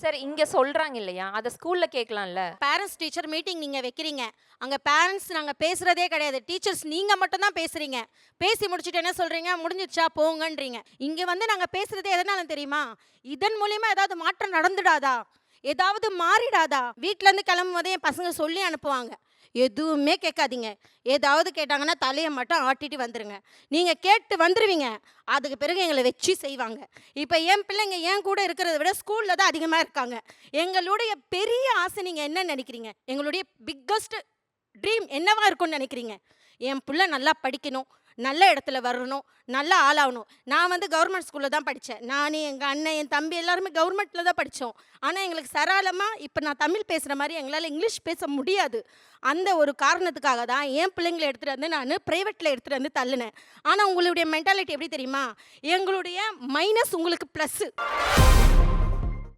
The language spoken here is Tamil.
சரி, இங்க சொல்றாங்க இல்லையா? அத ஸ்கூல்ல கேட்கலாம்ல? பேரண்ட்ஸ் டீச்சர் மீட்டிங் நீங்க வைக்கிறீங்க. அங்க பேரண்ட்ஸ் நாங்க பேசுறதே கிடையாது. டீச்சர்ஸ் நீங்க மட்டும் தான் பேசுறீங்க. பேசி முடிச்சுட்டு என்ன சொல்றீங்க? முடிஞ்சிருச்சா போங்கன்றீங்க. இங்க வந்து நாங்க பேசுறதே எதனால தெரியுமா? இதன் மூலியமா ஏதாவது மாற்றம் நடந்துடாதா? ஏதாவது மாறிடாதா? வீட்லருந்து கிளம்பும்போதே என் பசங்க சொல்லி அனுப்புவாங்க. எதுவுமே கேட்காதீங்க. ஏதாவது கேட்டாங்கன்னா தலைய மட்டும் ஆட்டிட்டு வந்துருங்க. நீங்க கேட்டு வந்துருவீங்க. அதுக்கு பிறகு எங்கள வச்சு செய்வாங்க. இப்ப என் பிள்ளைங்க என் கூட இருக்கிறத விட ஸ்கூல்ல தான் அதிகமா இருக்காங்க. எங்களுடைய பெரிய ஆசை நீங்க என்ன நினைக்கிறீங்க? எங்களுடைய பிக்கஸ்ட் ட்ரீம் என்னவா இருக்கும்னு நினைக்கிறீங்க? என் புள்ள நல்லா படிக்கணும், நல்ல இடத்துல வரணும், நல்ல ஆளாகணும். நான் வந்து கவர்மெண்ட் ஸ்கூல்ல தான் படித்தேன். நான், எங்க அண்ணன், என் தம்பி எல்லாருமே கவர்மெண்ட்ல தான் படித்தோம். ஆனால் எங்களுக்கு சரளமா இப்போ நான் தமிழ் பேசுகிற மாதிரி எங்களால் இங்கிலீஷ் பேச முடியாது. அந்த ஒரு காரணத்துக்காக தான் என் பிள்ளைங்களை எடுத்துகிட்டு வந்து நான் ப்ரைவேட்டில் எடுத்துகிட்டு வந்து தள்ளினேன். ஆனால் உங்களுடைய மென்டாலிட்டி எப்படி தெரியுமா? எங்களுடைய மைனஸ் உங்களுக்கு ப்ளஸ்ஸு.